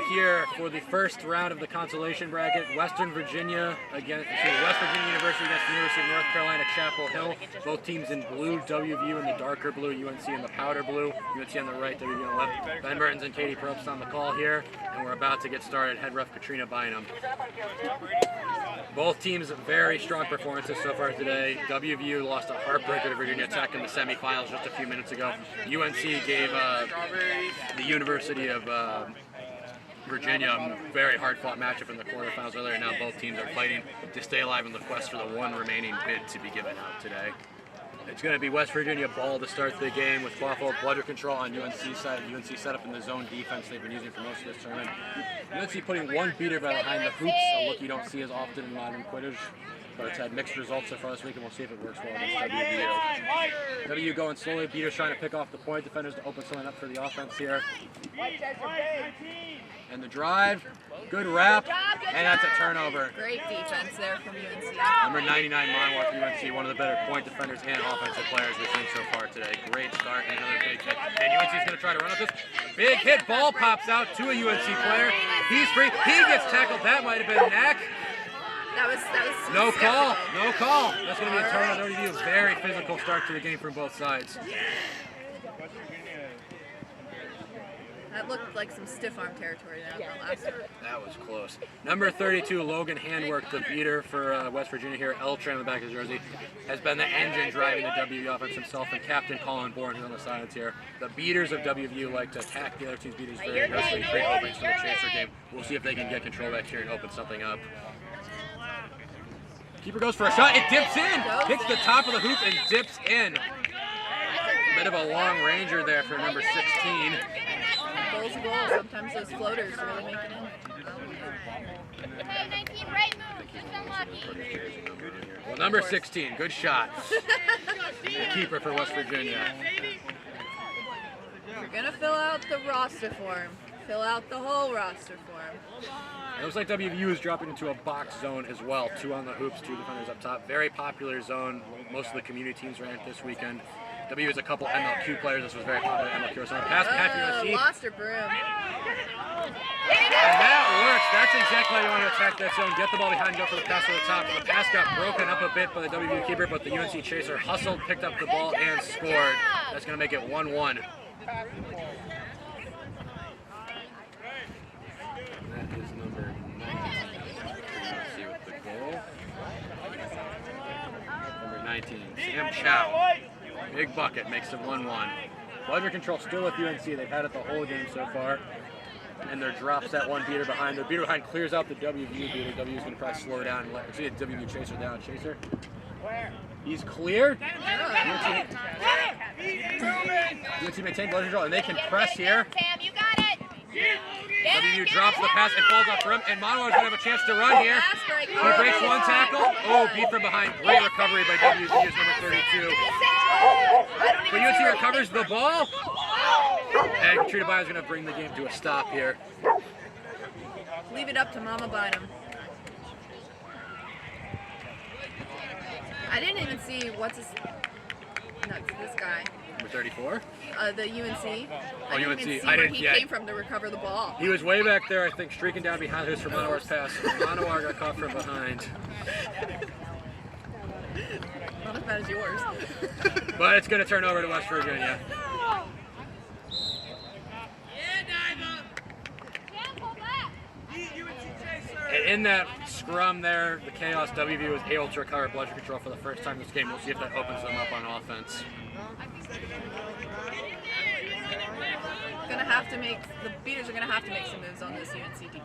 here for the first round of the consolation bracket. West Virginia University against the University of North Carolina, Chapel Hill. Both teams in blue, WVU in the darker blue, UNC in the powder blue. UNC on the right, WVU on the left. Ben Burns and Katie Probst on the call here, and we're about to get started. Head ref Katrina Bynum. Both teams very strong performances so far today. WVU lost a heartbreaker to Virginia Tech in the semifinals just a few minutes ago. UNC gave the University of Virginia a very hard-fought matchup in the quarterfinals earlier. Now both teams are fighting to stay alive in the quest for the one remaining bid to be given out today. It's going to be West Virginia ball to start the game with Quaffle bludger control on UNC side. UNC set up in the zone defense they've been using for most of this tournament. UNC putting one beater behind the hoops, a look you don't see as often in modern Quidditch, but it's had mixed results so far this week, and we'll see if it works well against WVU. WVU going slowly. Beaters trying to pick off the point. Defenders to open something up for the offense here. And the drive, good wrap, and that's a turnover. Great defense there from UNC. Number 99, Monowar for UNC, one of the better point defenders and offensive players we've seen so far today. Great start and another big hit. And UNC's going to try to run up this. Big hit, ball pops out to a UNC player. He's free, he gets tackled. That might have been neck. That was no call, no call. That's going to be a turnover. WVU. Very physical start to the game from both sides. That looked like some stiff arm territory down the last one. That was close. Number 32, Logan Handwork, the beater for West Virginia here. L-Tram on the back of his jersey, has been the engine driving the WVU offense himself, and Captain Colin Bourne, who's on the sides here. The beaters of WVU like to attack the other team's beaters very aggressively, create openings for the chaser game. We'll see if they can get control back here and open something up. Keeper goes for a shot, it dips in! Hits the top of the hoop and dips in. A bit of a long ranger there for number 16. Goals a goal. Sometimes those floaters really make it in. Hey, 19, right move. Just unlucky. Well, number 16, good shot. The keeper for West Virginia. If you're going to fill out the roster form, fill out the whole roster form. It looks like WVU is dropping into a box zone as well. 2 on the hoops, 2 defenders up top. Very popular zone. Most of the community teams ran it this weekend. WVU has a couple MLQ players. This was very popular MLQ. So pass UNC. Lost her broom. And that works. That's exactly how you want to attack that zone. Get the ball behind, go for the pass to the top. The pass got broken up a bit by the WVU keeper, but the UNC chaser hustled, picked up the ball, and scored. That's going to make it 1-1. That is number 19. Let's see what the goal. Number 19, Sam Chow. Big bucket makes it 1-1. Bludger control still with UNC. They've had it the whole game so far. And their drops that one beater behind. The beater behind clears out the WVU beater. WVU's going to probably slow down and let see the WVU chaser down. Chaser. He's cleared. UNC maintained bludger control, and they can press here. Sam, you got it. WVU drops the pass and falls off the rim, and Monowar is going to have a chance to run here. He breaks one tackle. Oh, beat from behind. Great recovery by WVU's number 32. But UNC recovers the ball. And Katrina Bynum is going to bring the game to a stop here. Leave it up to Mama Bynum. I didn't even see this guy. Number 34? The UNC. Oh, I didn't UNC. even see I where didn't he yet. came from to recover the ball. He was way back there, I think, streaking down behind us for Monowar's pass. Monowar got caught from behind. Not as bad as yours. But it's going to turn over to West Virginia. And in that scrum there, the chaos, WVU was able to recover bludger control for the first time this game. We'll see if that opens them up on offense. The beaters are going to have to make some moves on this UNC defense.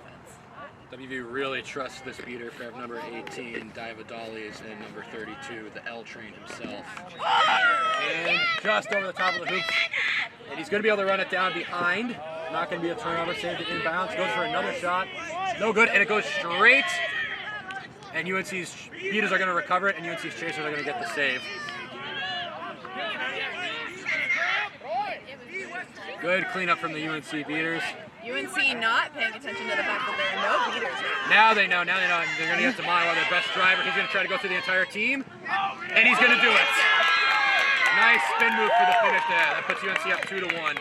WVU really trusts this beater for number 18, Divodales, and number 32, the L train himself. And just over the top of the hoop. And he's going to be able to run it down behind. Not going to be a turnover, saved it inbounds. Goes for another shot. No good, and it goes straight. And UNC's beaters are going to recover it, and UNC's chasers are going to get the save. Good cleanup from the UNC beaters. UNC not paying attention to the fact that there are no beaters now. Now they know. They're going to get to Monowar, their best driver. He's going to try to go through the entire team, and he's going to do it. Nice spin move for the finish there. That puts UNC up 2-1.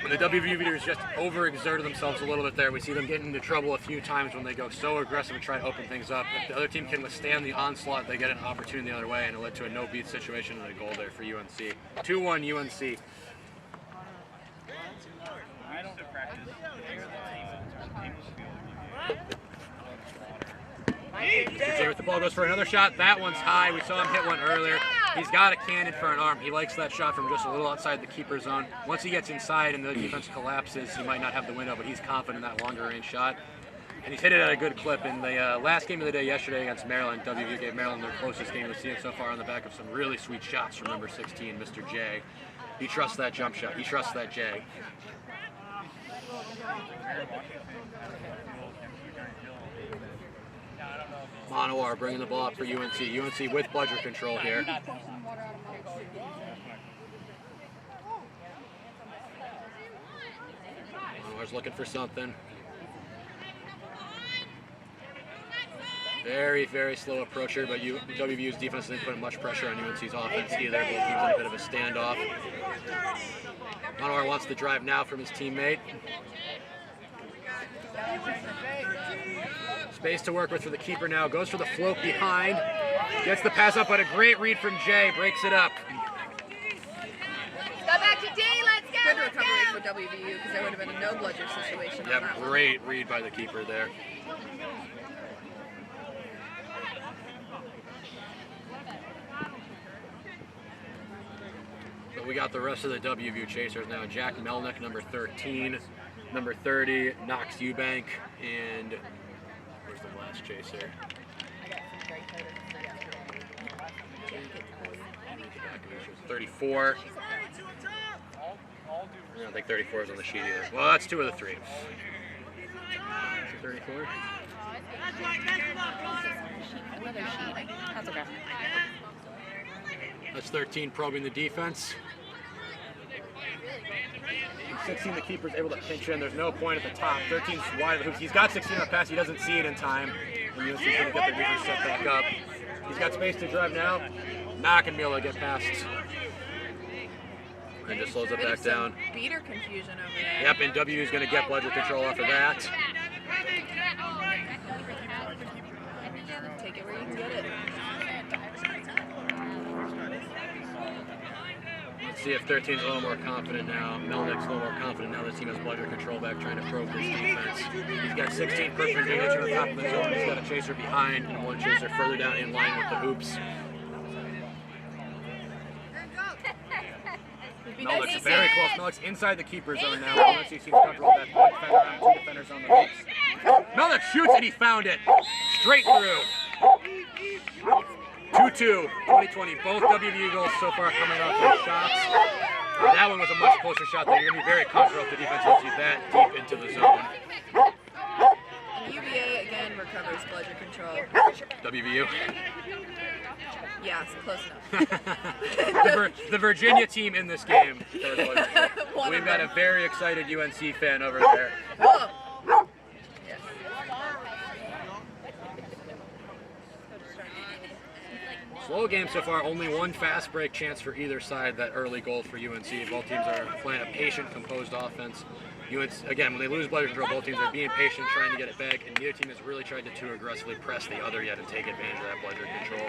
The WVU beaters just overexerted themselves a little bit there. We see them get into trouble a few times when they go so aggressive and try to open things up. If the other team can withstand the onslaught, they get an opportunity the other way, and it led to a no-beat situation and a goal there for UNC. 2-1 UNC. With the ball goes for another shot. That one's high. We saw him hit one earlier. He's got a cannon for an arm. He likes that shot from just a little outside the keeper zone. Once he gets inside and the defense collapses, he might not have the window, but he's confident in that longer range shot. And he's hit it at a good clip. In the last game of the day yesterday against Maryland, WVU gave Maryland their closest game of the season so far on the back of some really sweet shots from number 16, Mr. J. He trusts that jump shot. He trusts that J. Monowar bringing the ball up for UNC. UNC with bludger control here. Monowar's looking for something. Very, very slow approacher, but WVU's defense didn't put much pressure on UNC's offense either. Both teams in a bit of a standoff. Monowar wants the drive now from his teammate. Space to work with for the keeper now. Goes for the float behind. Gets the pass up, but a great read from Jay. Breaks it up. Go back to D, let's go! Good recovery for WVU because there would have been a no bludger situation on Yep, that one. great read by the keeper there. But we got the rest of the WVU chasers now. Jack Melnick, number 13. Number 30, Knox Eubank, and where's the last chaser? 34. I don't think 34 is on the sheet either. Well, that's 2 of the 3. 34? Another sheet. That's okay. That's 13 probing the defense. 16, the keeper's able to pinch in. There's no point at the top. 13's wide of the hoops. He's got 16 on the pass. He doesn't see it in time. And UNC's going to get the defense set back up. He's got space to drive now. Not going to be able to get past. And just slows it back down. Beater confusion over there. Yep, and WVU's going to get bludger control off of that. Take it where you can get it. Let's see if 13's a little more confident now. Melnick's a little more confident now. This team has bludger control back, trying to probe this defense. He's got 16 perfect damage on the top of the zone. He's got a chaser behind and one chaser further down in line with the hoops. Melnick's very close. Melnick's inside the keeper zone now. UNC seems comfortable with that. One defender around, 2 defenders on the hoops. Melnick shoots and he found it. Straight through. 2-2, 2020. Both WVU goals so far coming off their shots. That one was a much closer shot though. You're going to be very comfortable if the defense hits you that deep into the zone. And UVA again recovers bludger control. WVU. Yes, close enough. the Virginia team in this game. We've got a very excited UNC fan over there. Whoa. Slow game so far, only one fast break chance for either side, that early goal for UNC. Both teams are playing a patient, composed offense. UNC, again, when they lose bludger control, both teams are being patient, trying to get it back, and neither team has really tried to too aggressively press the other yet and take advantage of that bludger control.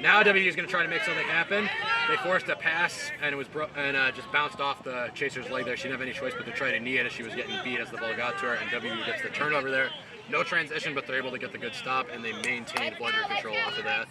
Now WVU is going to try to make something happen. They forced a pass, and it was just bounced off the chaser's leg there. She didn't have any choice but to try to knee it as she was getting beat as the ball got to her, and WVU gets the turnover there. No transition, but they're able to get the good stop, and they maintained bludger control off of that.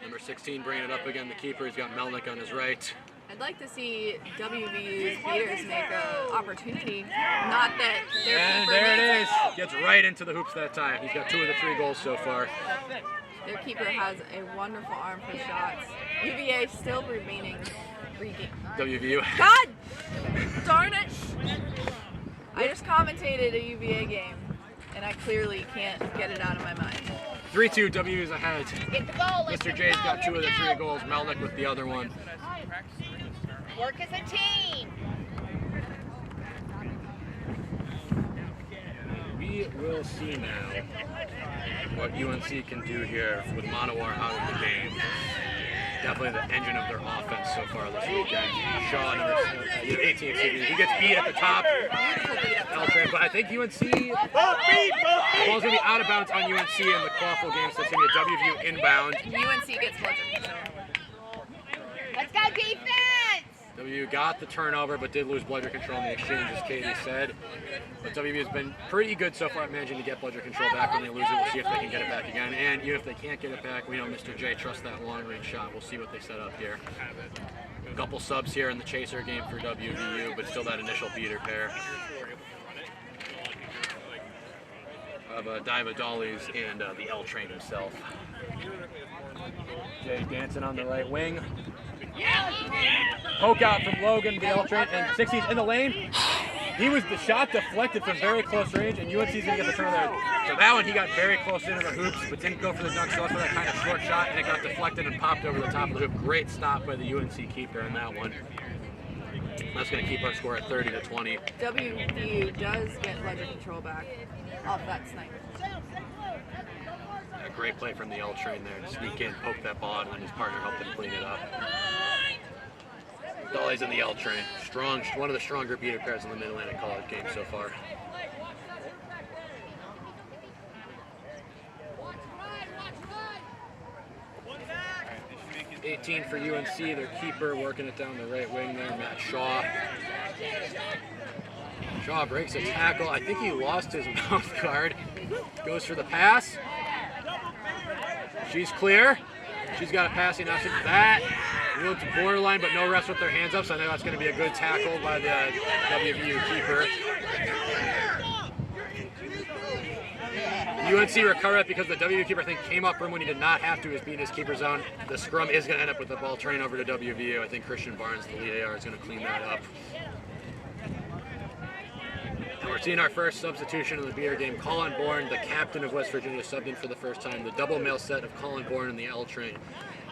Number 16 bringing it up again. The keeper, he's got Melnick on his right. I'd like to see WVU's beaters make an opportunity. Not that their And keeper there it needs is. Gets right into the hoops that time. He's got 2 of the 3 goals so far. Their keeper has a wonderful arm for shots. UVA still remaining WVU. God darn it! I just commentated a UVA game, and I clearly can't get it out of my mind. 3-2, WVU's ahead. Get the goal, let's Mr. get the J's goal, got 2 of the here 3 we go. goals. Melnick with the other one. Work as a team. will see now what UNC can do here with Manowar out of the game. Definitely the engine of their offense so far this weekend. Shaw, number 18, he gets beat at the top. But I think UNC, the ball's going to be out of bounds on UNC in the Quaffle game, so it's going to be a WVU inbound. UNC gets bludger control. Let's go defense! WVU got the turnover, but did lose bludger control in the exchange, as Katie said. But WVU has been pretty good so far at managing to get bludger control back. When they lose it, we'll see if they can get it back again. And even if they can't get it back, we know Mr. J trusts that long-range shot. We'll see what they set up here. A couple subs here in the chaser game for WVU, but still that initial beater pair of Diva Dollies and the L Train himself. Jay dancing on the right wing. Poke out from Logan, the L Train, and 60's in the lane. The shot deflected from very close range, and UNC's gonna get the turn there. So that one, he got very close into the hoops, but didn't go for the dunk, so that's for that kind of short shot, and it got deflected and popped over the top of the hoop. Great stop by the UNC keeper on that one. That's gonna keep our score at 30-20. WVU does get bludger control back off that snipe. A great play from the L Train there to sneak in, poke that ball, and then his partner helped him clean it up. Dolly's in the L Train. Strong, one of the stronger beater pairs in the Mid-Atlantic College game so far. (18) for UNC, their keeper working it down the right wing there, Matt Shaw. Shaw breaks a tackle. I think he lost his mouth guard. Goes for the pass. She's clear. She's got a passing option. That moved to borderline, but no refs with their hands up, so I think that's going to be a good tackle by the WVU keeper. UNC recovered it because the WVU keeper, I think, came up from when he did not have to. He was being his keeper zone. The scrum is going to end up with the ball turning over to WVU. I think Christian Barnes, the lead AR, is going to clean that up. And we're seeing our first substitution of the beater game. Colin Bourne, the captain of West Virginia, subbed in for the first time. The double male set of Colin Bourne and the L Train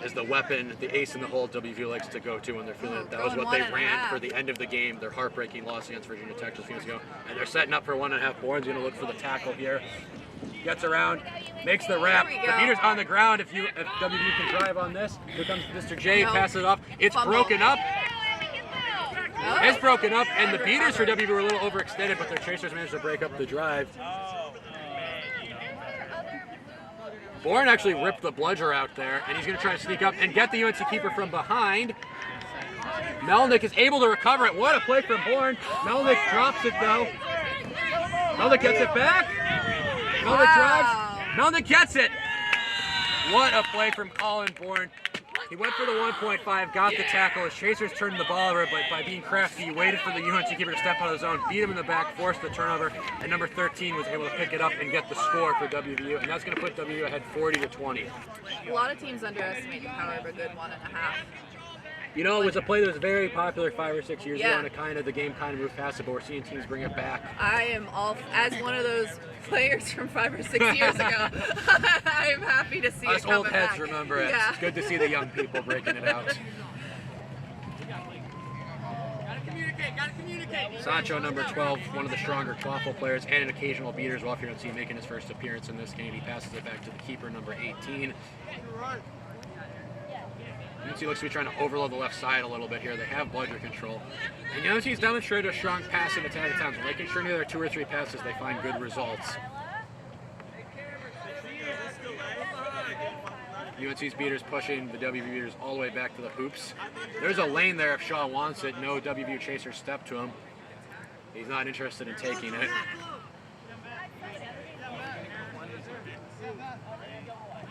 is the weapon, the ace in the hole WVU likes to go to when they're feeling it. That was what they ran for the end of the game, their heartbreaking loss against Virginia Tech just a few minutes ago. And they're setting up for 1.5. Bourne's going to look for the tackle here. Gets around, makes the wrap. The beater's on the ground. If WVU can drive on this, here comes Mr. J, passes it off. It's broken up. It's broken up, and the beaters for WVU were a little overextended, but their chasers managed to break up the drive. Bourne actually ripped the bludger out there, and he's going to try to sneak up and get the UNC keeper from behind. Melnick is able to recover it. What a play from Bourne. Melnick drops it, though. Melnick gets it back. Melnick drives. Melnick gets it. What a play from Colin Bourne. He went for the 1.5, got the tackle. His chasers turned the ball over, but by being crafty, he waited for the UNC keeper to step out of the zone, beat him in the back, forced the turnover, and number 13 was able to pick it up and get the score for WVU, and that's going to put WVU ahead 40-20. A lot of teams underestimate the power of a good 1.5. You know, it was a play that was very popular 5 or 6 years ago, and the game kind of moved past it, but we're seeing teams bring it back. I am as one of those players from 5 or 6 years ago. I'm happy to see Us it old heads back. remember it. Yeah. It's good to see the young people breaking it out. Sancho, number 12, one of the stronger Quaffle players and an occasional beaters. Well, if you don't see him making his first appearance in this game, he passes it back to the keeper, number 18. UNC looks to be trying to overload the left side a little bit here. They have bludger control. And UNC's demonstrated a strong passing attack at times. Making sure near their 2 or 3 passes, they find good results. UNC's beaters pushing the WVU beaters all the way back to the hoops. There's a lane there if Shaw wants it. No WVU chaser step to him. He's not interested in taking it.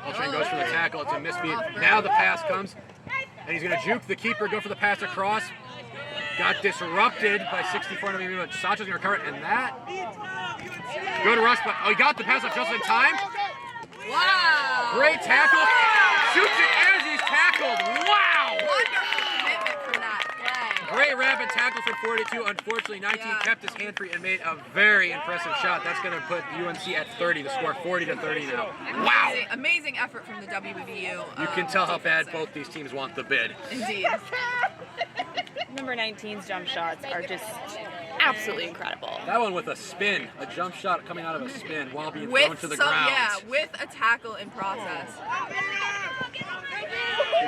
Ultrain goes for the tackle. It's a misbeat. Now the pass comes. And he's going to juke the keeper, go for the pass across. Got disrupted by 64 WVU, but Sancho's going to recover it. And that. Good rush, but he got the pass up just in time. Wow! Great tackle. Shoots it as he's tackled. Wow! Wonderful commitment from that play. Great rapid tackle from 42. Unfortunately, 19 kept his hand free and made a very impressive shot. That's going to put UNC at 30. The score 40-30 now. Wow! Amazing effort from the WVU. You can tell how bad both these teams want the bid. Indeed. number 19's jump shots are just absolutely incredible. That one with a spin, a jump shot coming out of a spin while being thrown to the ground. Yeah, with a tackle in process. Here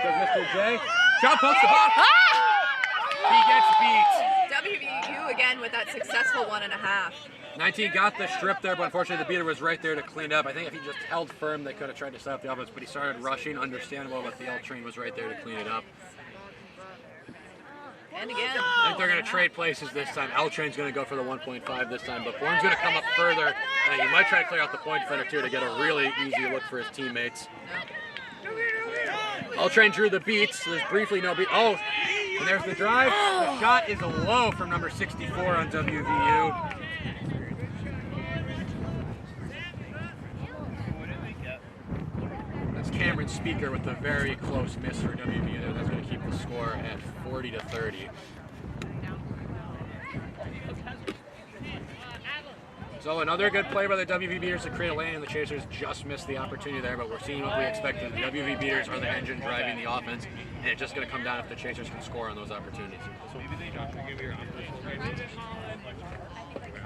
goes Mr. J. Shot pokes the ball. He gets beat. WVU again with that successful 1.5. 19 got the strip there, but unfortunately the beater was right there to clean up. I think if he just held firm, they could have tried to stop the offense, but he started rushing. Understandable, but the L train was right there to clean it up. And again. I think they're going to trade places this time. L train's going to go for the 1.5 this time, but Bourne's going to come up further, and he might try to clear out the point defender too to get a really easy look for his teammates. L train drew the beats. There's briefly no beat. Oh, and there's the drive. The shot is low from number 64 on WVU. Cameron Speaker with a very close miss for WVU there. That's going to keep the score at 40-30. So another good play by the WV Beaters to create a lane, and the Chasers just missed the opportunity there, but we're seeing what we expected. The WV Beaters are the engine driving the offense, and it's just going to come down if the Chasers can score on those opportunities.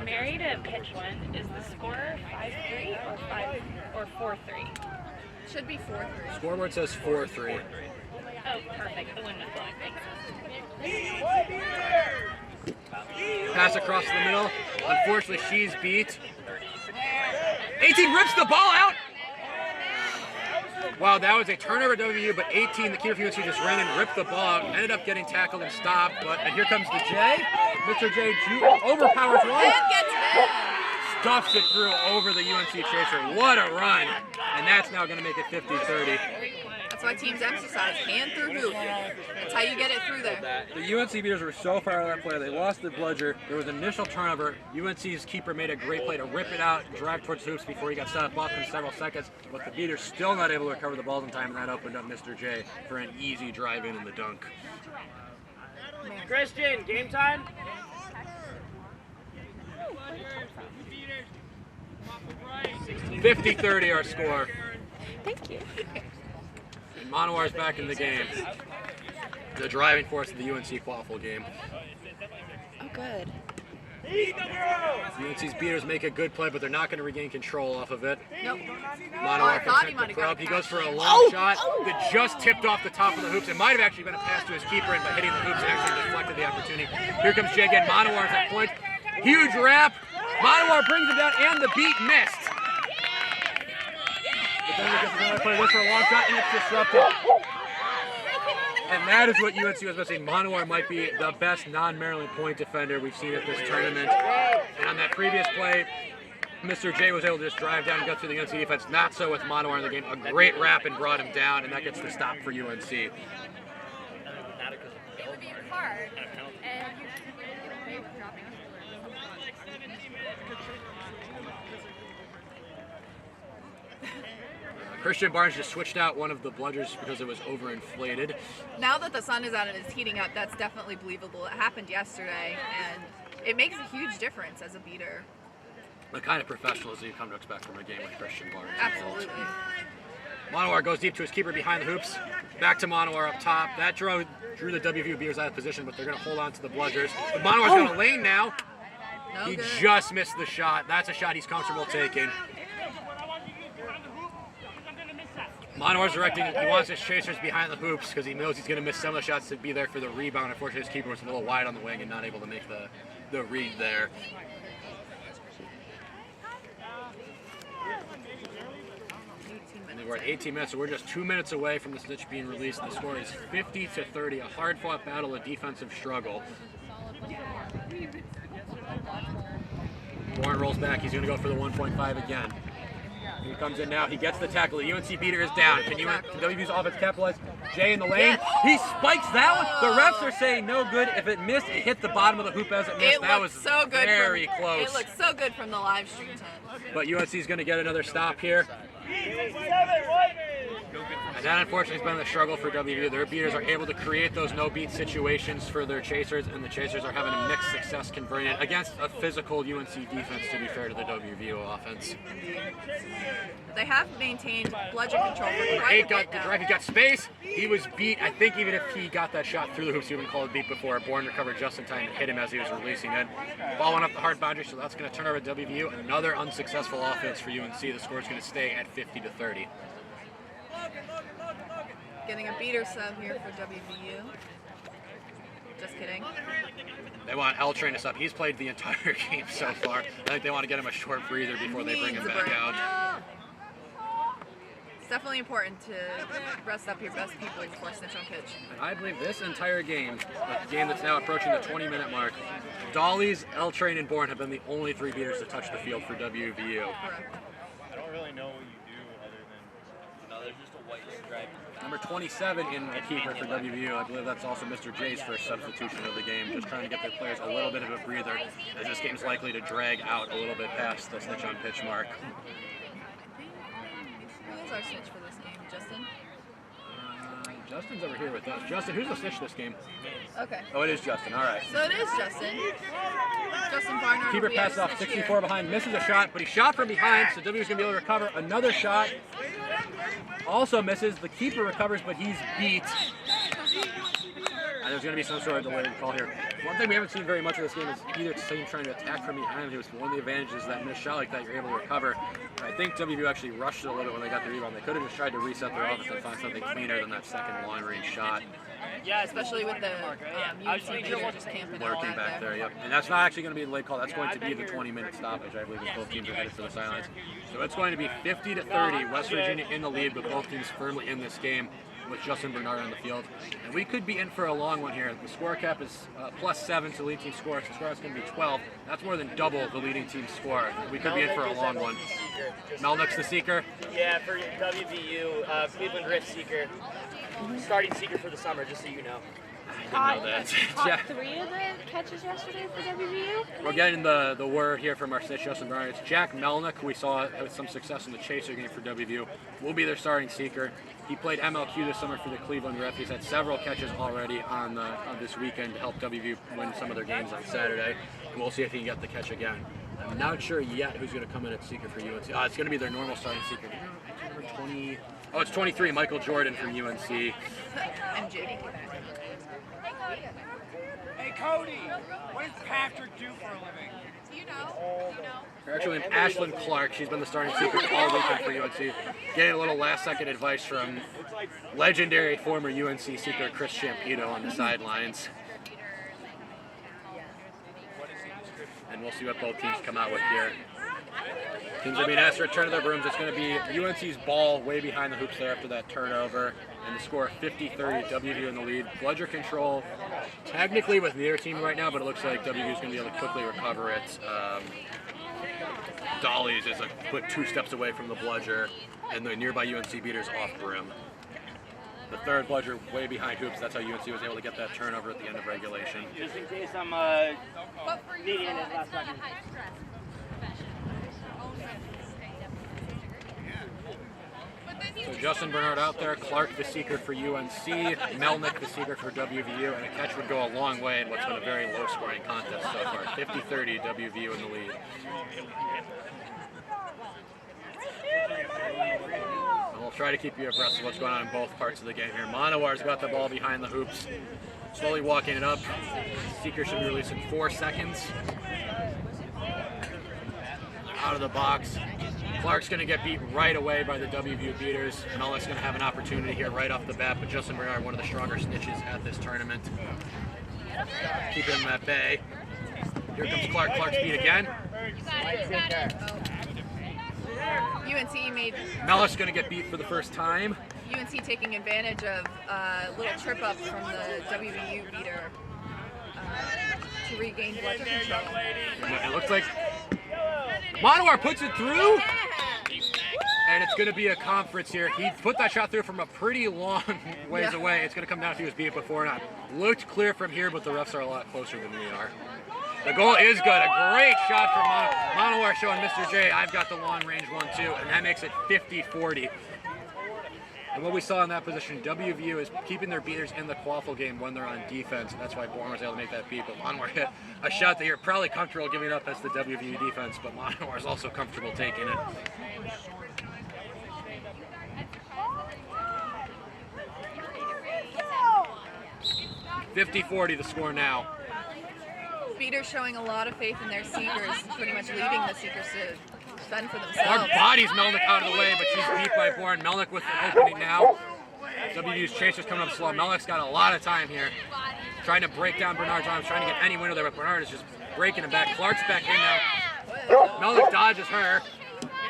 Mary to pitch one. Is the score 5-3 or 4-3? Should be 4-3. Scoreboard says 4-3. Oh, perfect. The wind was blowing. Thanks. Pass across the middle. Unfortunately, she's beat. 18 rips the ball out. Wow, that was a turnover at WVU, but 18, the keeper for UNC just ran and ripped the ball out. Ended up getting tackled and stopped, and here comes the J. Mr. J overpowers one. And gets it. Stuffs it through over the UNC Chaser. What a run. And that's now going to make it 50-30. That's why teams emphasize hand through hoop. That's how you get it through there. The UNC Beaters were so far out of that play. They lost the bludger. There was an initial turnover. UNC's keeper made a great play to rip it out, drive towards hoops before he got stopped off in several seconds. But the Beaters still not able to recover the balls in time, and that opened up Mr. J for an easy drive in the dunk. Christian, game time. 50-30 our score. Thank you. And Manoir's back in the game. The driving force of the UNC quaffle game. Oh, good. UNC's beaters make a good play, but they're not going to regain control off of it. Nope. Manoir thought he can might take have the got prop. a He goes for a catch. long shot that just tipped off the top of the hoops. It might have actually been a pass to his keeper, and by hitting the hoops, it actually deflected the opportunity. Here comes Jay again. Manoir's at point. Huge wrap. Manoir brings him down, and the beat missed. But then we get another play. Goes for a long shot, and it's disrupted. And that is what UNC was missing. Manoir might be the best non-Maryland point defender we've seen at this tournament. And on that previous play, Mr. J was able to just drive down and go through the UNC defense. Not so with Manoir in the game. A great wrap and brought him down, and that gets the stop for UNC. It would be hard. And Christian Barnes just switched out one of the bludgers because it was overinflated. Now that the sun is out and it's heating up, that's definitely believable. It happened yesterday, and it makes a huge difference as a beater. The kind of professionalism you come to expect from a game like Christian Barnes. Absolutely. Manoir goes deep to his keeper behind the hoops. Back to Manoir up top. That drew the WVU Beaters out of position, but they're going to hold on to the bludgers. But Manoir's got a lane now. No He good. just missed the shot. That's a shot he's comfortable taking. Manoir's directing, he wants his chasers behind the hoops because he knows he's going to miss some of the shots to be there for the rebound. Unfortunately, his keeper was a little wide on the wing and not able to make the read there. And we're at 18 minutes, so we're just 2 minutes away from the snitch being released. The score is 50-30, a hard-fought battle, a defensive struggle. Warren rolls back. He's going to go for the 1.5 again. He comes in now. He gets the tackle. The UNC beater is down. Can WVU's offense capitalize? Jay in the lane. He spikes that one. The refs are saying no good. If it missed, it hit the bottom of the hoop as it missed. That was so good very close. It looks so good from the live stream tent. But UNC is going to get another stop here. And that unfortunately has been the struggle for WVU. Their beaters are able to create those no-beat situations for their chasers, and the chasers are having a mixed success converting it against a physical UNC defense, to be fair to the WVU offense. They have maintained bludgeon control for quite a bit now. He got space. He was beat. I think even if he got that shot through the hoops, he would have been called beat before. Bourne recovered just in time and hit him as he was releasing it. Ball went up the hard boundary, so that's going to turn over to WVU. Another unsuccessful offense for UNC. The score is going to stay at 50-30. Getting a beater sub here for WVU. Just kidding. They want L train us up. He's played the entire game so far. I think they want to get him a short breather before they bring him back out. It's definitely important to rest up your best people before snitch on pitch. And I believe this entire game, a game that's now approaching the 20-minute mark, Dolly's, L Train, and Bourne have been the only 3 beaters to touch the field for WVU. Correct. I don't really know what you do other than... No, there's just a white stripe. Number 27 in the keeper for WVU. I believe that's also Mr. J's first substitution of the game, just trying to get their players a little bit of a breather, as this game's likely to drag out a little bit past the snitch on pitch mark. Who is our snitch for this game? Justin? Justin's over here with us. Justin, who's the snitch this game? Okay. Oh, it is Justin. All right. So it is Justin. Justin Barnard. Keeper will be our passes off snitch 64 here. behind, misses a shot, but he shot from behind, so WVU's going to be able to recover another shot. Also misses. The keeper recovers, but he's beat. And there's going to be some sort of delayed call here. One thing we haven't seen very much of this game is either team trying to attack from behind. It was one of the advantages that missed shot like that, you're able to recover. I think WVU actually rushed it a little bit when they got the rebound. They could have just tried to reset their offense and find something cleaner than that second long-range shot. Yeah, especially with the UNC beater just camping all Lurking back there, yep. And that's not actually going to be the late call. That's going to be the 20-minute stoppage, I believe, as both teams are headed for the sidelines. So it's going to be 50-30. West Virginia in the lead, but both teams firmly in this game with Justin Bernard on the field. And we could be in for a long one here. The score cap is +7 to the leading team score. So the score is going to be 12. That's more than double the leading team score. We could be in for a long one. Melnick's the seeker. Yeah, for WVU, Cleveland Rift seeker. Starting seeker for the summer, just so you know. Caught, that. caught 3 of the catches yesterday for WVU. We're getting the word here from our snitch, Justin Bernard. It's Jack Melnick, who we saw with some success in the chaser game for WVU. Will be their starting seeker. He played MLQ this summer for the Cleveland Rift. He's had several catches already on this weekend to help WVU win some of their games on Saturday. And we'll see if he can get the catch again. I'm not sure yet who's going to come in at seeker for UNC. It's going to be their normal starting seeker. Number 20. Oh, it's 23, Michael Jordan from UNC. MJ. Hey Cody, what does Patrick do for a living? Do you know? Her actual name Ashlyn Clark. She's been the starting seeker all weekend for UNC. Getting a little last-second advice from legendary former UNC seeker Chris Champino on the sidelines. And we'll see what both teams come out with here. Teams are being asked to return to their brooms. It's going to be UNC's ball way behind the hoops there after that turnover. And the score 50-30, WVU in the lead. Bludger control technically with their team right now, but it looks like WVU is going to be able to quickly recover it. Dolly's is a quick 2 steps away from the bludger, and the nearby UNC beaters off brim. The third bludger way behind hoops. That's how UNC was able to get that turnover at the end of regulation. Just in case I'm needing it last second. So Justin Bernard out there, Clark the seeker for UNC, Melnick the seeker for WVU, and a catch would go a long way in what's been a very low-scoring contest so far. 50-30, WVU in the lead. And we'll try to keep you abreast of what's going on in both parts of the game here. Manowar's got the ball behind the hoops, slowly walking it up. Seeker should be released in 4 seconds. Out of the box. Clark's going to get beat right away by the WVU beaters. Melnick's going to have an opportunity here right off the bat, but Justin Bernard, one of the stronger snitches at this tournament. Keep him at bay. Here comes Clark. Clark's beat again. UNC made Melnick's going to get beat for the first time. UNC taking advantage of a little trip up from the WVU beater to regain bludger control. It looks like Manowar puts it through, and it's going to be a conference here. He put that shot through from a pretty long ways away. It's going to come down if he was beat it before or not. Looked clear from here, but the refs are a lot closer than we are. The goal is good. A great shot from Manowar showing Mr. J, I've got the long range one too, and that makes it 50-40. And what we saw in that position, WVU is keeping their beaters in the quaffle game when they're on defense, and that's why Bourne was able to make that beat. But Monowar hit a shot that you're probably comfortable giving up as the WVU defense, but Monowar is also comfortable taking it. $50-40 the score now. Beaters showing a lot of faith in their seekers, pretty much leaving the seekers to fend for Mark themselves. bodies Melnick out of the way, but she's beat by Bourne. Melnick with an opening now. WVU's chaser's coming up slow. Melnick's got a lot of time here. Trying to break down Bernard's arms, trying to get any window there, but Bernard is just breaking him back. Clark's back in now. Melnick dodges her.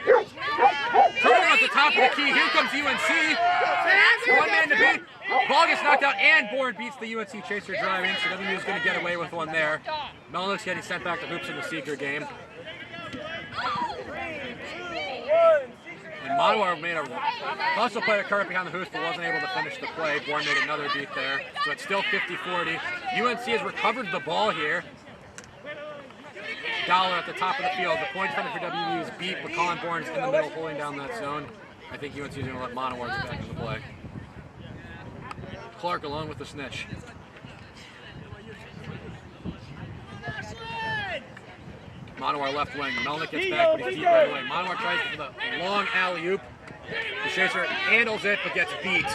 Turning at the top of the key. Here comes UNC. One man to beat. Ball gets knocked out, and Bourne beats the UNC chaser driving, so WVU is going to get away with one there. Melnick's getting sent back to hoops in the seeker game. And Monowar made a hustle play to Kurt behind the hoops, but wasn't able to finish the play. Bourne made another beat there, so it's still 50-40. UNC has recovered the ball here. Dollar at the top of the field. The point defender for WVU is beat, but Colin Bourne's in the middle holding down that zone. I think UNC is going to let Monowar get back in the play. Clark alone with the snitch. Monowar left wing. Melnick gets back, but he's beat right away. Monowar tries for the long alley-oop. The chaser handles it, but gets beat.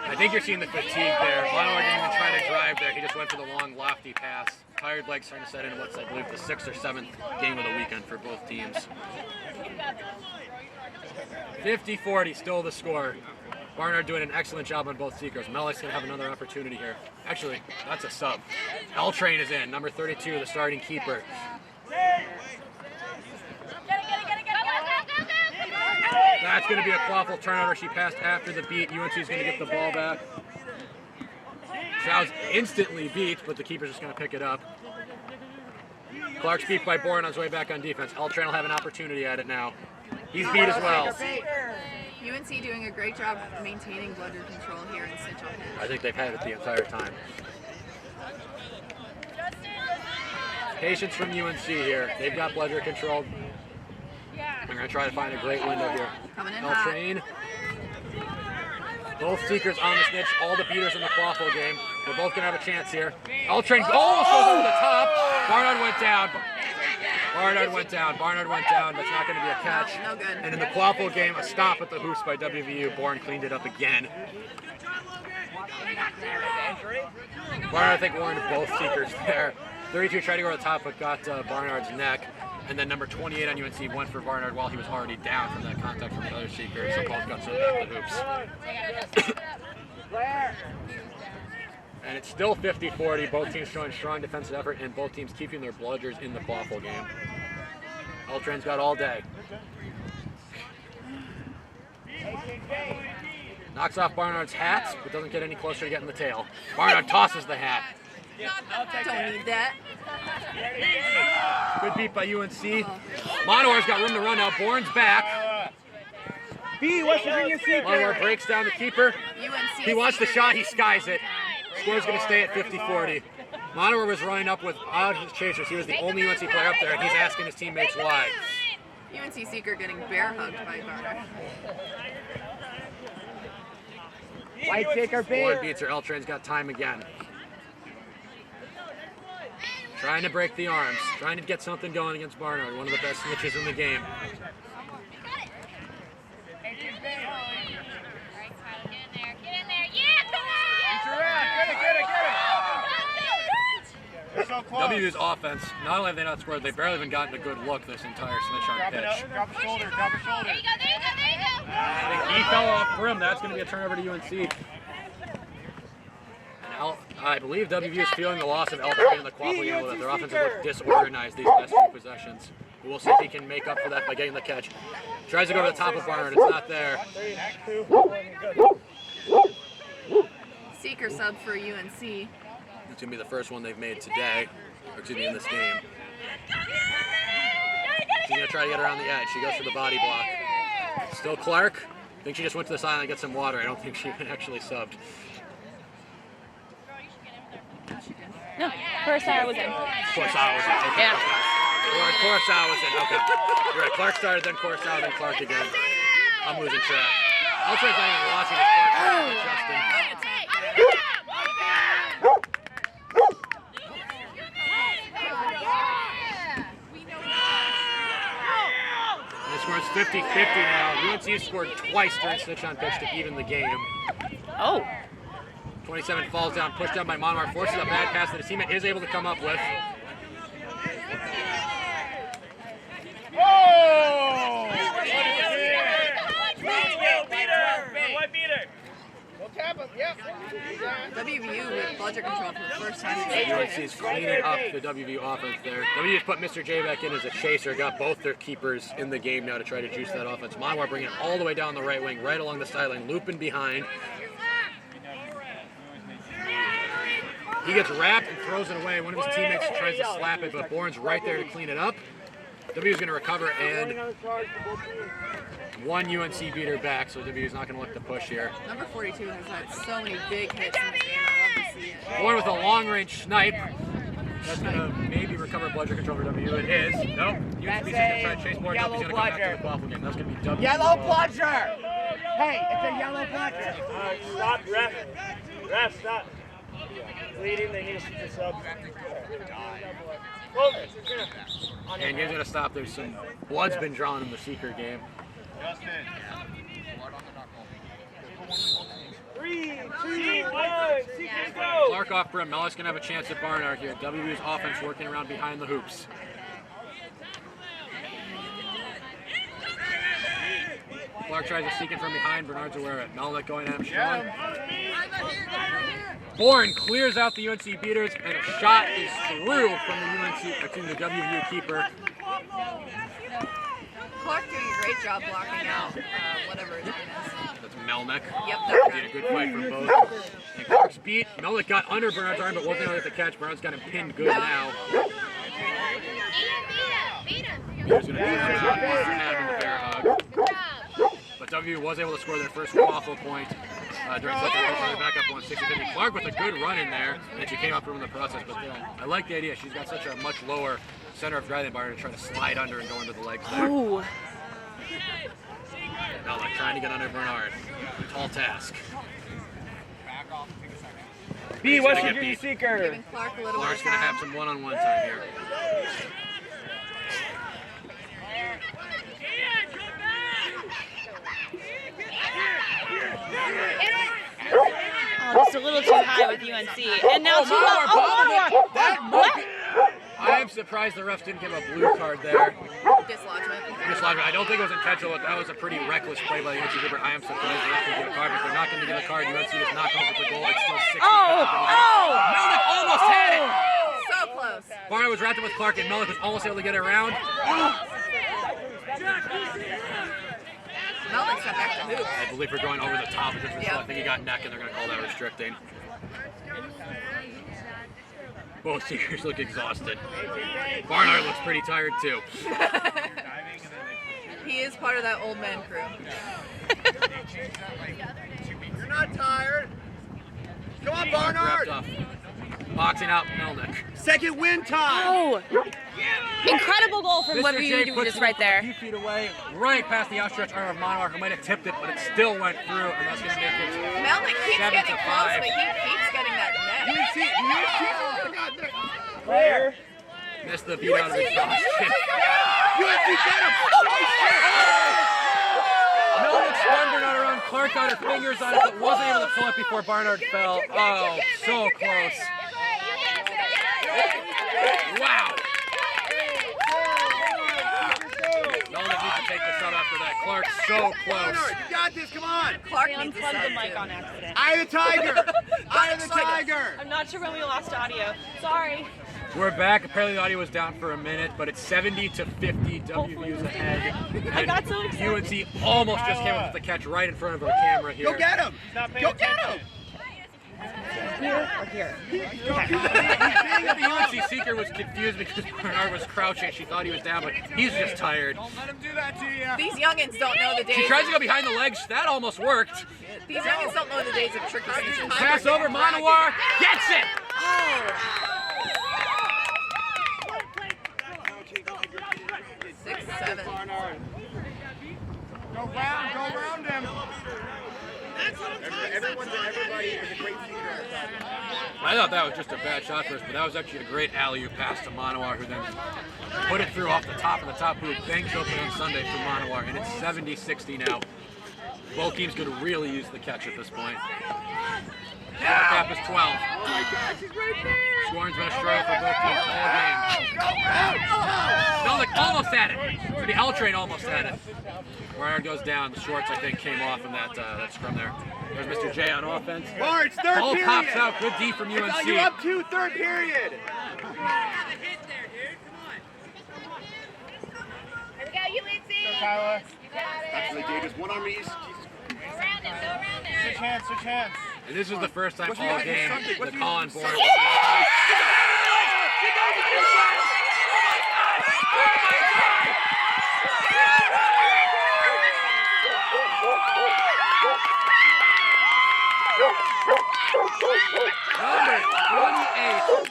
I think you're seeing the fatigue there. Monowar didn't even try to drive there. He just went for the long, lofty pass. Tired legs trying to set in what's, I believe, the 6th or 7th game of the weekend for both teams. 50-40, still the score. Barnard doing an excellent job on both seekers. Melnick's going to have another opportunity here. Actually, that's a sub. L-Train is in, number 32, the starting keeper. That's going to be a quaffle turnover. She passed after the beat. UNC is going to get the ball back. Chow's instantly beat, but the keeper's just going to pick it up. Clark's beat by Bourne on his way back on defense. L-Train will have an opportunity at it now. He's beat as well. UNC doing a great job of maintaining bludger control here in Cinch on pitch. I think they've had it the entire time. Patience from UNC here. They've got bludger control. I'm going to try to find a great window here. Coming in L-Train. Both seekers on the snitch, all the beaters in the quaffle game. They're both going to have a chance here. L-Train almost goes over the top. Barnard went down. Barnard went down. Barnard went down. That's not going to be a catch. No good. And in the quaffle game, a stop at the hoops by WVU. Bourne cleaned it up again. Barnard, I think, warned both seekers there. 32 tried to go to the top, but got Barnard's neck. And then number 28 on UNC went for Barnard while he was already down from that contact from the other seeker. So both got sent back to hoops. And it's still 50-40. Both teams showing strong defensive effort, and both teams keeping their bludgers in the quaffle game. L-Train's got all day. Knocks off Barnard's hat, but doesn't get any closer to getting the tail. Barnard tosses the hat. Don't need that. Good beat by UNC. Monowar's got room to run now. Bourne's back. B, West Virginia Seeker. Monowar breaks down the keeper. UNC. He wants the shot. He skies it. Score's going to stay at 50-40. Monowar was running up without his chasers. He was the only UNC player up there, and he's asking his teammates why. UNC Seeker getting bear hugged by Barnard. White Seeker B. Bourne beats her. L-Train's got time again. Trying to break the arms. Trying to get something going against Barnard, one of the best snitches in the game. WVU's offense, not only have they not scored, they've barely even gotten a good look this entire snitch on pitch. Drop a shoulder, drop a shoulder. There you go, there you go, there you go. I think he fell off brim. That's going to be a turnover to UNC. And I believe WVU is feeling the loss of L-Train in the quaffle game, that their offense has looked disorganized these last few possessions. We'll see if he can make up for that by getting the catch. Tries to go to the top of Barnard. It's not there. Seeker sub for UNC. It's going to be the first one they've made today, or excuse me, in this game. She's going to try to get around the edge. She goes for the body block. Still Clark. I think she just went to the sideline to get some water. I don't think she actually subbed. No, first hour was in. Corsawa was in. Okay. Yeah. Okay. Corsawa was in. Okay. You're right. Clark started, then Corsawa, then Clark again. I'm losing track. Ultra's not even watching his first Justin. And the score's 50-50 now. UNC has scored twice during switch on pitch to even the game. Oh. 27 falls down, pushed down by Monmar, forces a bad pass that his teammate is able to come up with. Oh! WVU with budget control for the first time. UNC is cleaning up the WVU offense there. WVU has put Mr. J back in as a chaser, got both their keepers in the game now to try to juice that offense. Monmar bringing it all the way down the right wing, right along the sideline, looping behind. He gets wrapped and throws it away. One of his teammates tries to slap it, but Bourne's right there to clean it up. WVU's going to recover and one UNC beater back, so WVU's not going to look to push here. Number 42 has had so many big hits in the game. I love to see it. Bourne with a long-range snipe. That's going to maybe recover bludger control for WVU. It is. Nope. UNC's going to try to chase Bourne up. He's going to come back to the Quaffle game. That's going to be WVU. Yellow bludger! Hey, it's a yellow bludger. Stop, ref. Ref, stop. Bleeding, they need to shoot the sub. And game's going to stop. There's some blood's been drawn in the Seeker game. 3, 2, 1, Seekers go! Clark off brim. Mellick's going to have a chance at Barnard here. WVU's offense working around behind the hoops. Clark tries to seek it from behind. Bernard's aware of it. Mellick going at him strong. Bourne clears out the UNC beaters, and a shot is through from the WVU keeper. Clark doing a great job blocking out whatever his name is. That's Melnick. Yep, that Did a guy. good fight from both. And Clark's beat. Melnick got under Bernard's arm, but wasn't able to get the catch. Bernard's got him pinned good now. He was going to do a shot and have him a fair hug. But WVU was able to score their first waffle point during second quarter. Back up 160-50. Clark with a good run in there, and she came up from the process. But I like the idea. She's got such a much lower center of driving bar to try to slide under and go into the legs there. Ooh. Now like trying to get under Bernard. Tall task. B, He's West gonna get Virginia beat. Seeker. Giving Clark a little bit Clark's of going to have time. some one-on-one time here. Oh, just a little too high with UNC. And now too low. Oh, what? I am surprised the refs didn't give a blue card there. Dislodgement. I don't think it was intentional, but that was a pretty reckless play by the UNC keeper. I am surprised the refs didn't give a card, but they're not going to give a card. UNC does not come up with the goal. It's still 60. Melnick almost had it! So close. Barnard was wrapped up with Clark, and Melnick was almost able to get it around. Melnick stepped back to hoop. I believe we're going over the top of this. Yeah. I think he got neck, and they're going to call that restricting. Both Seekers look exhausted. Barnard looks pretty tired, too. He is part of that old man crew. You're not tired. Come on, Clark Barnard. wrapped up. Boxing out Melnick. Second win time. Oh. Incredible goal from Mr. J WVU puts just it right there. A few feet away, right past the outstretched arm of Monmar, who might have tipped it, but it still went through, and that's going to make it Melnick keeps 7 getting to close, 5. but he keeps getting that net. Clear. Missed the beat out of exhaustion. Melnick spun Bernard around. Clark got her fingers on it, but wasn't able to pull it before Barnard fell. Oh, so close. Wow. Melnick needs to take the shot after that. Clark so close. You got this. Come on. Clark I needs to unplugged the sub, mic too. on accident. Eye of the tiger. Eye of the tiger. I'm not sure when we lost audio. Sorry. We're back. Apparently the audio was down for a minute, but it's 70-50. WVU's ahead. I got so excited. UNC almost just came up with the catch right in front of our camera here. Go get him. Go get him. Here or here? The UNC seeker was confused because Bernard was crouching. She thought he was down, but he's just tired. Don't let him do that to you. These youngins don't know the days. She tries to go behind the legs. That almost worked. These youngins don't know the days of tricky sneaking. Pass over. Monowar gets it. Oh. 6-7. Go round him. Everybody is a great seeker. I thought that was just a bad shot first, but that was actually a great alley-oop pass to Manawar, who then put it through off the top hoop. Banks open on Sunday for Manawar, and it's 70-60 now. Both teams going to really use the catch at this point. Gap is 12. Oh my gosh, he's right there. Scoring's been a struggle for both teams all game. Melnick almost had it. So the L train almost had it. Barnard goes down. The shorts, I think, came off in that scrum there. There's Mr. J on offense. Barnes, third Ball period. pops out. Good D from UNC. You're up 2, third period. Here we go, UNC. Kyla. You got it. Actually, Jay, just one on me. Go around him, go around him. Switch hands. And this was the first time What's all the- game what's the the- call on board. Number 28,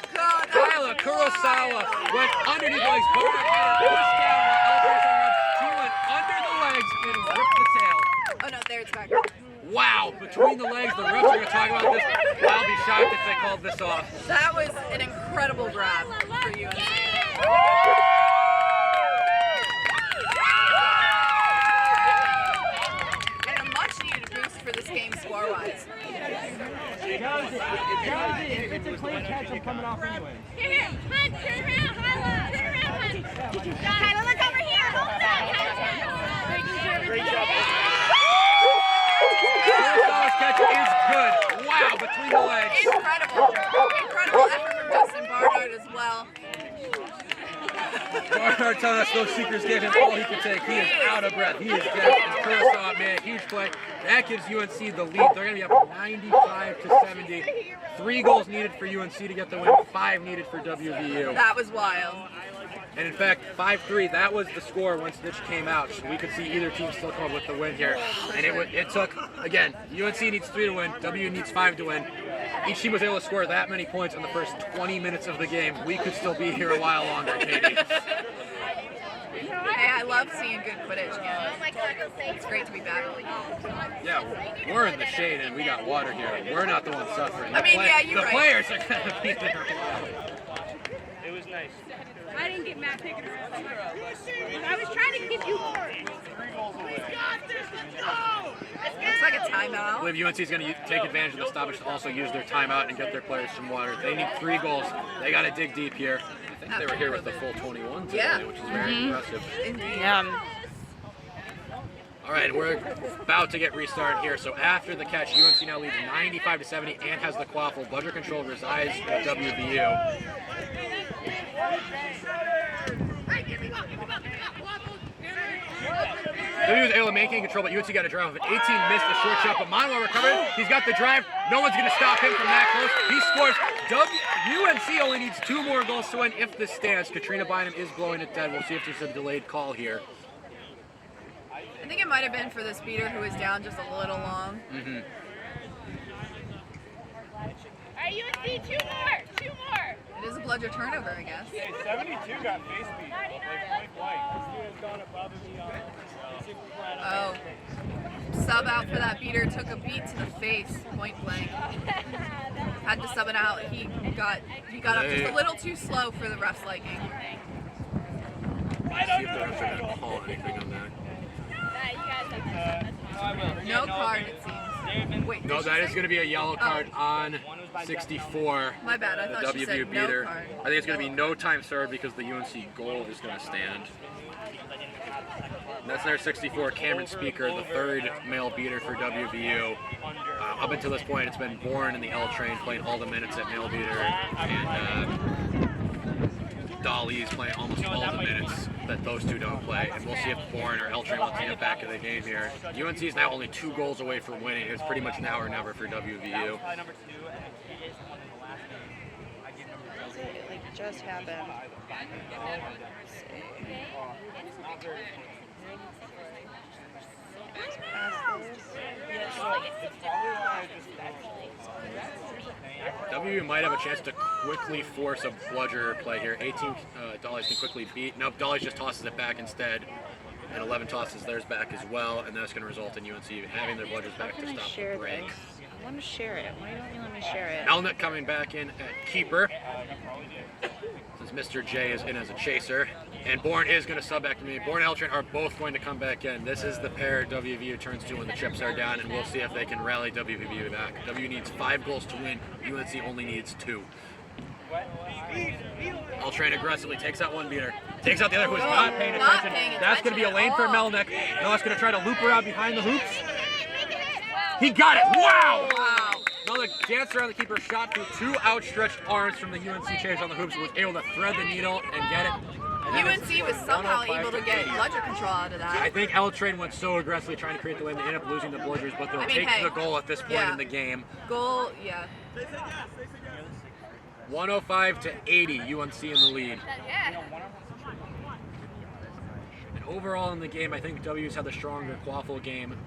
Kyla Kurosawa went underneath the legs. Barnard had her pushed down while Elcher's on up. She went under the legs and ripped the tail. Oh no, there it's back. Wow, between the legs, the refs are going to talk about this. I'll be shocked if they called this off. That was an incredible grab for UNC. And a much needed boost for this game score-wise. If it's a clean catch, I'm coming off anyway. Here, Hunt, turn around, Kyla. Turn around, Hunt. Kyla, look over here. Hold that, Kyla. Great job. Kurosawa's catch is good. Wow, between the legs. Incredible. Incredible effort from Justin Barnard as well. Barnard telling us those seekers gave him all he could take. He is out of breath. He is dead. It's Kurosawa, man. Huge play. That gives UNC the lead. They're going to be up 95-70. 3 goals needed for UNC to get the win. 5 needed for WVU. That was wild. And in fact, 5-3, that was the score once Snitch came out. So we could see either team still come up with the win here. And it took, again, UNC needs 3 to win. WU needs 5 to win. Each team was able to score that many points in the first 20 minutes of the game. We could still be here a while longer, Katie. Hey, I love seeing good Quidditch again. It's great to be back. Yeah, we're in the shade and we got water here. We're not the ones suffering. I mean, yeah, you're the right. players are going to be there. It was nice. I didn't get Matt picking her up. I was trying to give you more. We got this. Let's go. Looks like a I timeout. believe UNC is going to take advantage of the stoppage to also use their timeout and get their players some water. They need 3 goals. They got to dig deep here. I think they were here with the full 21 today, Yeah. which is very impressive. Indeed. All right, we're about to get restarted here. So after the catch, UNC now leads 95-70 and has the quaffle. Budget control resides with WVU. WVU was able to maintain control, but UNC got a drive of an 18, missed a short shot, but Manawar recovered. He's got the drive. No one's going to stop him from that close. He scores. UNC only needs 2 more goals to win if this stands. Katrina Bynum is blowing it dead. We'll see if there's a delayed call here. I think it might have been for the speeder who was down just a little long. Mm-hmm. All right, UNC, 2 more. 2 more. It is a bludger turnover, I guess. Hey, 72 got face beat. Like point blank. This dude has gone above and beyond. Oh. Sub out for that beater, took a beat to the face, point blank. Had to sub it out. He got up just a little too slow for the ref's liking. Let's see if the refs are going to call anything on that. No card, it seems. Wait, No, that is going to be a yellow card on 64. my bad, I The thought she WVU said no beater. card. I think it's going to be no time served because the UNC goal is going to stand. And that's their 64, Cameron Speaker, the 3rd male beater for WVU. Up until this point, it's been Bourne in the L train playing all the minutes at male beater, and Dolly is playing almost all the minutes that those two don't play. And we'll see if Bourne or L train wants to get back in the game here. UNC is now only 2 goals away from winning. It's pretty much now or never for WVU. It like just happened. WVU might have a chance to quickly force a bludger play here. 18 Dollies can quickly beat. Nope, Dollies just tosses it back instead. And 11 tosses theirs back as well, and that's going to result in UNC having their bludgers back to stop the break. I want to share it. Why don't you let me share it? Elnick coming back in at keeper, since Mr. J is in as a chaser. And Bourne is going to sub back to me. Bourne and Eltrain are both going to come back in. This is the pair WVU turns to when the chips are down, and we'll see if they can rally WVU back. WVU needs 5 goals to win. UNC only needs 2. Eltrain aggressively takes out one beater. Takes out the other who is not paying attention. That's going to be a lane for Melnick. Melnick's going to try to loop around behind the hoops. He got it! Wow! Melnick danced around the keeper, shot through 2 outstretched arms from the UNC chairs on the hoops, was able to thread the needle and get it. UNC was somehow able to get bludger control out of that. I think Eltrain went so aggressively trying to create the lane, they ended up losing the bludgers, but they'll take the goal at this point in the game. Goal, yeah. 105-80, UNC in the lead. And overall in the game, I think W's had the stronger quaffle game,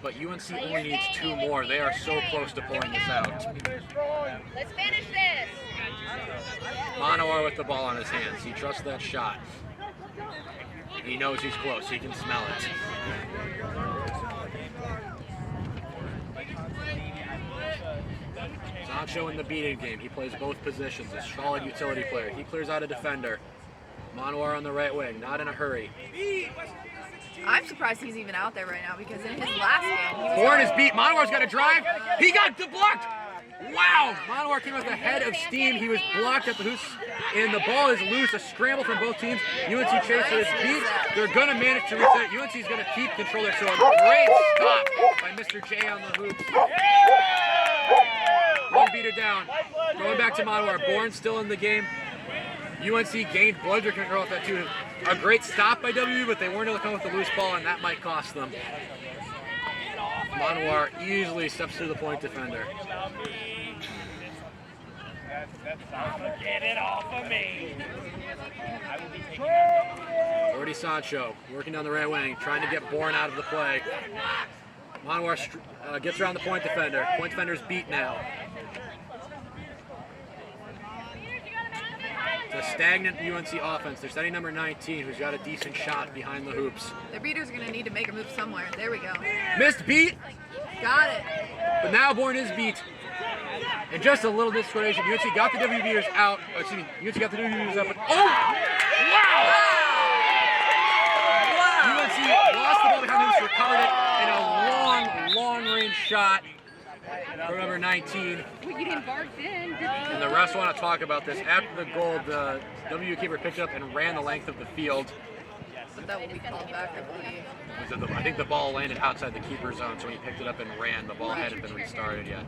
but UNC only needs 2 more. They are so close to pulling this out. Let's finish this. Monowar with the ball on his hands. He trusts that shot. He knows he's close. He can smell it. Sancho in the beating game. He plays both positions. A solid utility player. He clears out a defender. Monowar on the right wing. Not in a hurry. I'm surprised he's even out there right now because in his last game, he was Bourne is beat. Manowar's got a drive. He got blocked. Wow! Monowar came with the head of steam. He was blocked at the hoops, and the ball is loose. A scramble from both teams. UNC chaser is beat. They're going to manage to reset. UNC is going to keep control there. So a great stop by Mr. J on the hoops. One beater down. Going back to Monowar. Bourne still in the game. UNC gained bludger control at that too. A great stop by WVU, but they weren't able to come with the loose ball, and that might cost them. Monowar easily steps through the point defender. Get it off of me. Jordy Sancho working down the right wing, trying to get Bourne out of the play. Monowar gets around the point defender. Point defender's beat now. It's a stagnant UNC offense. They're setting number 19, who's got a decent shot behind the hoops. Their beater's going to need to make a move somewhere. There we go. Missed beat, Got it. but now Bourne is beat. And just a little discordation. UNC got the WVUers out. UNC got the WVUers up. But, wow! UNC lost the ball behind the hoops, recovered it, and a long-range shot for number 19. We're getting barked in. And the refs want to talk about this. After the goal, the WVU keeper picked it up and ran the length of the field. But that will be called back, I believe. I think the ball landed outside the keeper zone, so when he picked it up and ran, the ball hadn't been restarted yet.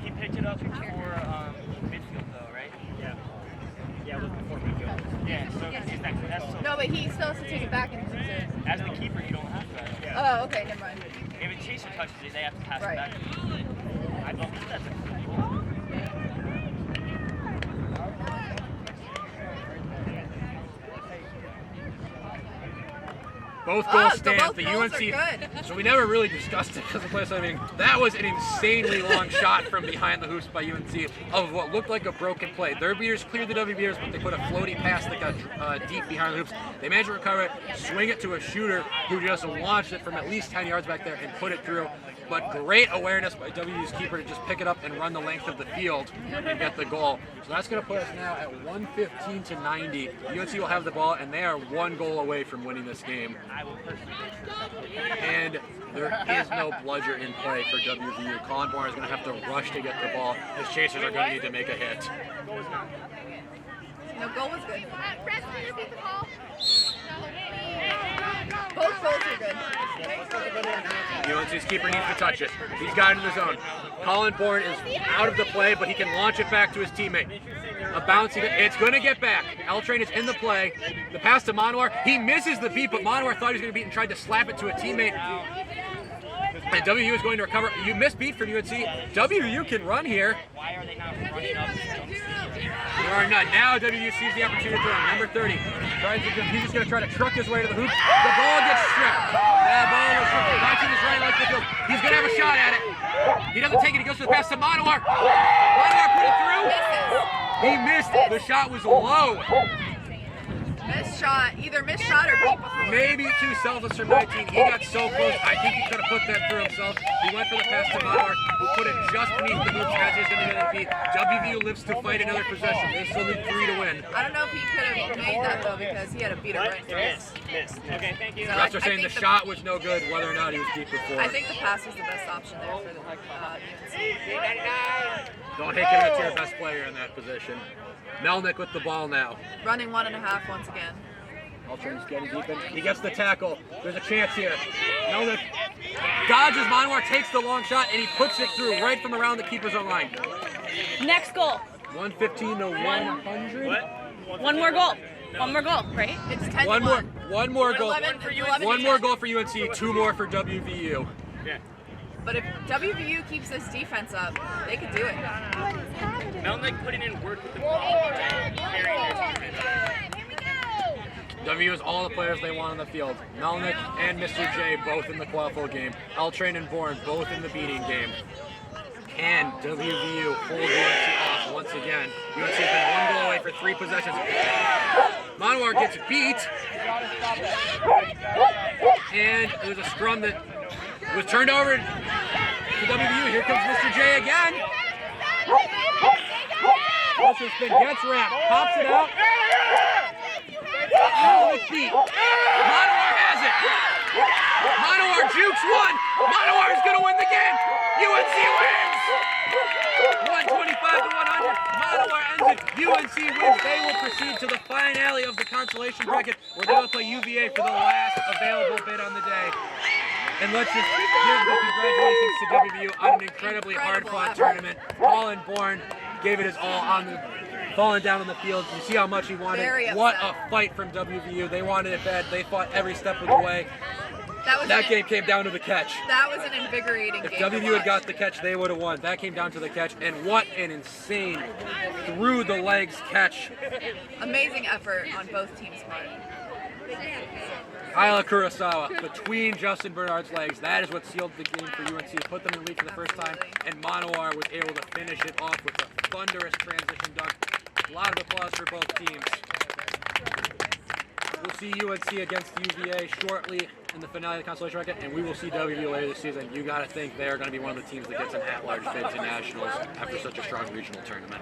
He picked it up before midfield, though, right? Yeah. Yeah, it was before midfield. Yeah, so that's so. No, but he still has to take it back and use it. As the keeper, you don't have to. Oh, okay, never mind. If a chaser touches it, they have to pass it Right. back. I believe that's a goal. Both goals so stand. both The goals UNC. are good. So we never really discussed it because of the place. I mean, that was an insanely long shot from behind the hoops by UNC of what looked like a broken play. Their beaters cleared the WVers, but they put a floaty pass that got deep behind the hoops. They managed to recover it, swing it to a shooter who just launched it from at least 10 yards back there and put it through. But great awareness by WVU's keeper to just pick it up and run the length of the field and get the goal. So that's going to put us now at 115-90. UNC will have the ball, and they are 1 goal away from winning this game. And there is no bludger in play for WVU. Colin Bourne is going to have to rush to get the ball. His chasers are going to need to make a hit. No, goal was good. Preston, repeat the call. Both goals were good. UNC's keeper needs to touch it. He's got it in the zone. Colin Bourne is out of the play, but he can launch it back to his teammate. A bouncy, it's going to get back. Eltrain is in the play. The pass to Monowar. He misses the beat, but Monowar thought he was going to beat and tried to slap it to a teammate. And WVU is going to recover. You missed beat from UNC. WVU can run here. Why are they not running up? There are none. Now WVU sees the opportunity to throw. Number 30. He's just going to try to truck his way to the hoop. The ball gets stripped. That ball is stripped. 19 is running like the field. He's going to have a shot at it. He doesn't take it. He goes to the pass to Monowar. Monowar put it through. He missed it. The shot was low. Missed shot, either missed shot or beat before. Maybe too selfless from 19. He got so close. I think he could have put that through himself. He went for the pass to Monarch, who put it just beneath the hoops as he's going to get a beat. WVU lives to fight another possession. They still need 3 to win. I don't know if he could have made that though because he had a beater right in his. Missed. Okay, thank you. So Refs are I saying the think shot was no good, whether or not he was beat before. I think the pass was the best option there for the UNC. Don't hate giving it to your best player in that position. Melnick with the ball now. Running 1.5 once again. Altrin's getting deep in. He gets the tackle. There's a chance here. Melnick dodges. Monwar takes the long shot and he puts it through right from around the keeper's own line. Next goal. 115 to 100. What? One more goal. One more goal, right? It's 10 One to more. 1. One more goal. 11 for UNC. One more goal for UNC. 2 more for WVU. Yeah. But if WVU keeps this defense up, they could do it. Melnick putting in work with the ball. Carrying their team. WVU has all the players they want on the field. Melnick and Mr. J both in the qualifier game. Eltrain and Bourne both in the beating game. Can WVU hold UNC off once again? UNC has been 1 goal away for 3 possessions. Monwar gets beat. And there's a scrum that was turned over to WVU. Here comes Mr. J again. Rusher spin, gets wrapped, pops it out. Melnick beat. Monowar has it. Monowar jukes 1. Monowar is going to win the game. UNC wins. 125 to 100. Monowar ends it. UNC wins. They will proceed to the finale of the Consolation Bracket, where they will play UVA for the last available bid on the day. And let's just give the congratulations to WVU on an incredibly hard-fought tournament. Paul and Bourne gave it his all on the falling down on the field. You see how much he wanted. What a fight from WVU. They wanted it bad. They fought every step of the way. That game came down to the catch. That was an invigorating game. If WVU had got the catch, they would have won. That came down to the catch, and what an insane through the legs catch. Amazing effort on both teams' part. Kyla Kurosawa between Justin Bernard's legs. That is what sealed the game for UNC. Put them in the lead for the first time, and Monowar was able to finish it off with a thunderous transition dunk. A lot of applause for both teams. We'll see UNC against UVA shortly in the finale of the Consolation Bracket, and we will see WVU later this season. You got to think they are going to be one of the teams that gets an at-large bid to nationals after such a strong regional tournament.